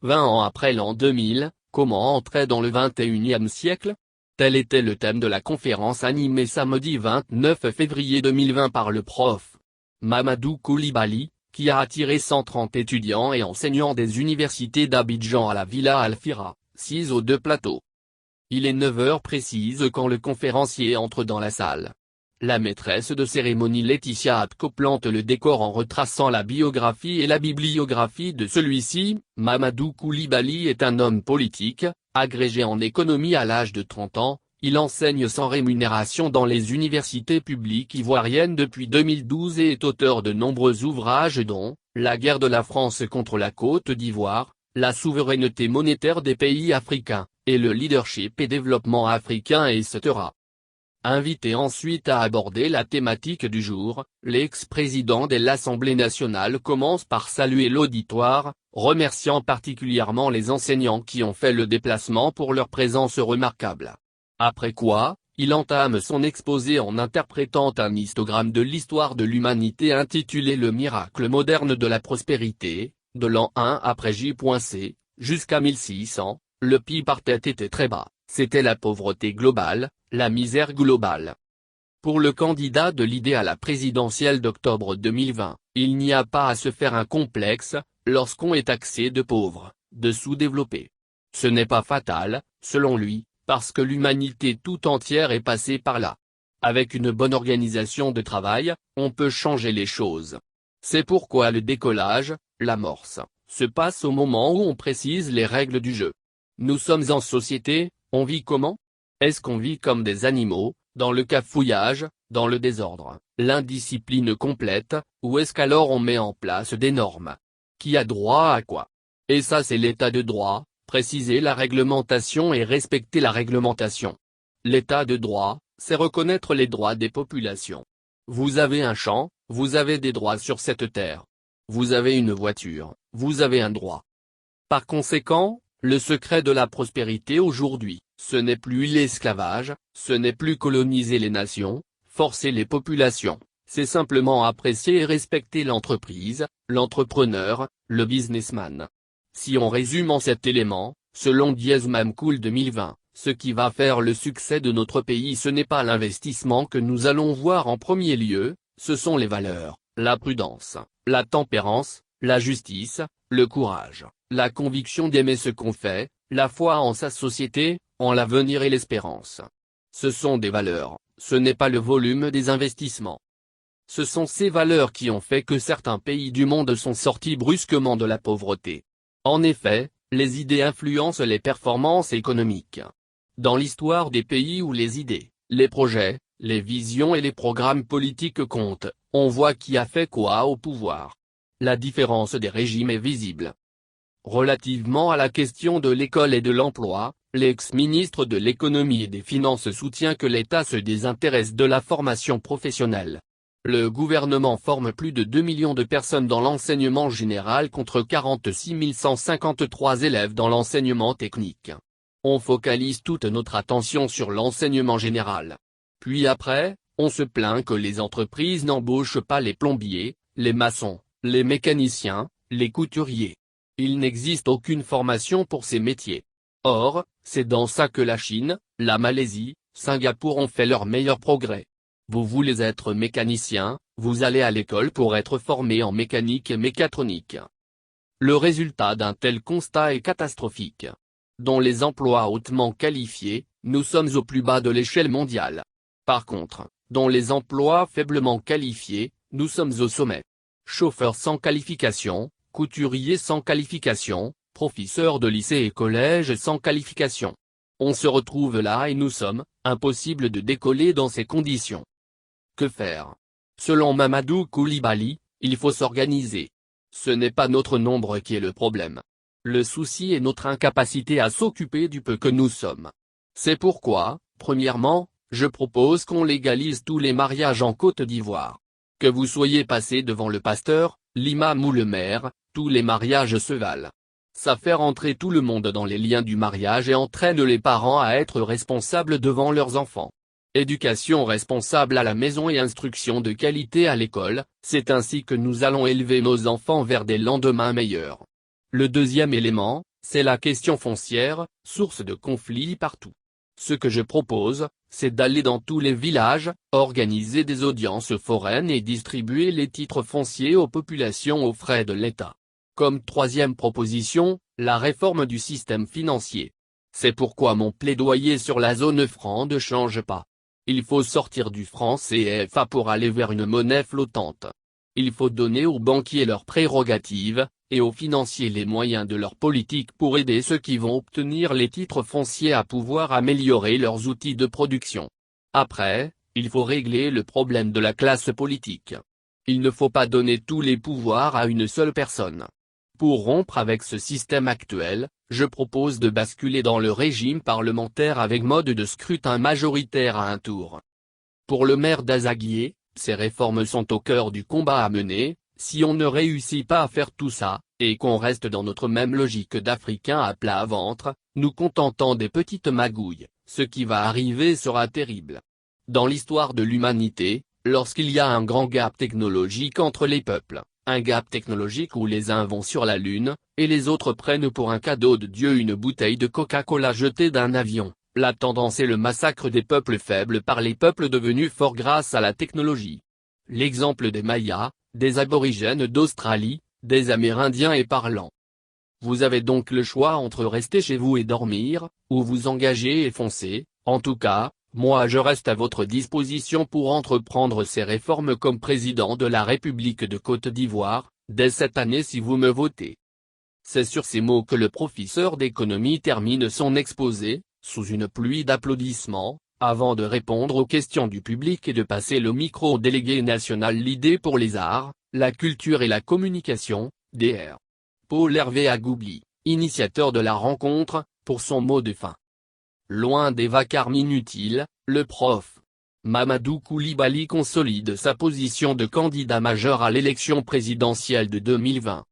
20 ans après l'an 2000, comment entrer dans le 21e siècle? Tel était le thème de la conférence animée samedi 29 février 2020 par le prof. Mamadou Koulibaly, qui a attiré 130 étudiants et enseignants des universités d'Abidjan à la Villa Alfira, 6 aux 2 plateaux. Il est 9 heures précises quand le conférencier entre dans la salle. La maîtresse de cérémonie Laetitia Atko plante le décor en retraçant la biographie et la bibliographie de celui-ci. Mamadou Koulibaly est un homme politique, agrégé en économie à l'âge de 30 ans, il enseigne sans rémunération dans les universités publiques ivoiriennes depuis 2012 et est auteur de nombreux ouvrages dont « La guerre de la France contre la Côte d'Ivoire », la souveraineté monétaire des pays africains, et le leadership et développement africain etc. Invité ensuite à aborder la thématique du jour, l'ex-président de l'Assemblée nationale commence par saluer l'auditoire, remerciant particulièrement les enseignants qui ont fait le déplacement pour leur présence remarquable. Après quoi, il entame son exposé en interprétant un histogramme de l'histoire de l'humanité intitulé Le miracle moderne de la prospérité, de l'an 1 après J.C., jusqu'à 1600, le PIB par tête était très bas, c'était la pauvreté globale, la misère globale. Pour le candidat de l'idée à la présidentielle d'octobre 2020, il n'y a pas à se faire un complexe, lorsqu'on est taxé de pauvre, de sous-développé. Ce n'est pas fatal, selon lui, parce que l'humanité tout entière est passée par là. Avec une bonne organisation de travail, on peut changer les choses. C'est pourquoi le décollage, l'amorce, se passe au moment où on précise les règles du jeu. Nous sommes en société, on vit comment? Est-ce qu'on vit comme des animaux, dans le cafouillage, dans le désordre, l'indiscipline complète, ou est-ce qu'alors on met en place des normes? Qui a droit à quoi? Et ça c'est l'état de droit, préciser la réglementation et respecter la réglementation. L'état de droit, c'est reconnaître les droits des populations. Vous avez un champ, vous avez des droits sur cette terre. Vous avez une voiture, vous avez un droit. Par conséquent, le secret de la prospérité aujourd'hui, ce n'est plus l'esclavage, ce n'est plus coloniser les nations, forcer les populations, c'est simplement apprécier et respecter l'entreprise, l'entrepreneur, le businessman. Si on résume en cet élément, selon Diez Mamcool 2020, ce qui va faire le succès de notre pays ce n'est pas l'investissement que nous allons voir en premier lieu, ce sont les valeurs, la prudence, la tempérance, la justice, le courage, la conviction d'aimer ce qu'on fait, la foi en sa société, en l'avenir et l'espérance. Ce sont des valeurs, ce n'est pas le volume des investissements. Ce sont ces valeurs qui ont fait que certains pays du monde sont sortis brusquement de la pauvreté. En effet, les idées influencent les performances économiques. Dans l'histoire des pays où les idées, les projets, les visions et les programmes politiques comptent, on voit qui a fait quoi au pouvoir. La différence des régimes est visible. Relativement à la question de l'école et de l'emploi, l'ex-ministre de l'économie et des finances soutient que l'État se désintéresse de la formation professionnelle. Le gouvernement forme plus de 2 millions de personnes dans l'enseignement général contre 46 153 élèves dans l'enseignement technique. On focalise toute notre attention sur l'enseignement général. Puis après, on se plaint que les entreprises n'embauchent pas les plombiers, les maçons, les mécaniciens, les couturiers. Il n'existe aucune formation pour ces métiers. Or, c'est dans ça que la Chine, la Malaisie, Singapour ont fait leur meilleur progrès. Vous voulez être mécanicien, vous allez à l'école pour être formé en mécanique et mécatronique. Le résultat d'un tel constat est catastrophique. Dans les emplois hautement qualifiés, nous sommes au plus bas de l'échelle mondiale. Par contre, dans les emplois faiblement qualifiés, nous sommes au sommet. Chauffeurs sans qualification, couturiers sans qualification, professeurs de lycée et collège sans qualification. On se retrouve là et nous sommes, impossible de décoller dans ces conditions. Que faire? Selon Mamadou Koulibaly, il faut s'organiser. Ce n'est pas notre nombre qui est le problème. Le souci est notre incapacité à s'occuper du peu que nous sommes. C'est pourquoi, premièrement, je propose qu'on légalise tous les mariages en Côte d'Ivoire. Que vous soyez passé devant le pasteur, l'imam ou le maire, tous les mariages se valent. Ça fait rentrer tout le monde dans les liens du mariage et entraîne les parents à être responsables devant leurs enfants. Éducation responsable à la maison et instruction de qualité à l'école, c'est ainsi que nous allons élever nos enfants vers des lendemains meilleurs. Le deuxième élément, C'est la question foncière, source de conflits partout. Ce que je propose, c'est d'aller dans tous les villages, organiser des audiences foraines et distribuer les titres fonciers aux populations aux frais de l'État. Comme troisième proposition, la réforme du système financier. C'est pourquoi mon plaidoyer sur la zone franc ne change pas. Il faut sortir du franc CFA pour aller vers une monnaie flottante. Il faut donner aux banquiers leurs prérogatives, et aux financiers les moyens de leur politique pour aider ceux qui vont obtenir les titres fonciers à pouvoir améliorer leurs outils de production. Après, il faut régler le problème de la classe politique. Il ne faut pas donner tous les pouvoirs à une seule personne. Pour rompre avec ce système actuel, je propose de basculer dans le régime parlementaire avec mode de scrutin majoritaire à un tour. Pour le maire d'Azaguier, ces réformes sont au cœur du combat à mener. Si on ne réussit pas à faire tout ça, et qu'on reste dans notre même logique d'Africains à plat ventre, nous contentant des petites magouilles, ce qui va arriver sera terrible. Dans l'histoire de l'humanité, lorsqu'il y a un grand gap technologique entre les peuples, un gap technologique où les uns vont sur la Lune, et les autres prennent pour un cadeau de Dieu une bouteille de Coca-Cola jetée d'un avion, la tendance est le massacre des peuples faibles par les peuples devenus forts grâce à la technologie. L'exemple des Mayas, des aborigènes d'Australie, des Amérindiens est parlant. Vous avez donc le choix entre rester chez vous et dormir, ou vous engager et foncer. En tout cas, moi je reste à votre disposition pour entreprendre ces réformes comme président de la République de Côte d'Ivoire, dès cette année si vous me votez. C'est sur ces mots que le professeur d'économie termine son exposé, sous une pluie d'applaudissements, avant de répondre aux questions du public et de passer le micro au délégué national l'idée pour les arts, la culture et la communication, Dr. Paul Hervé Agoubli, initiateur de la rencontre, pour son mot de fin. Loin des vacarmes inutiles, le prof. Mamadou Coulibaly consolide sa position de candidat majeur à l'élection présidentielle de 2020.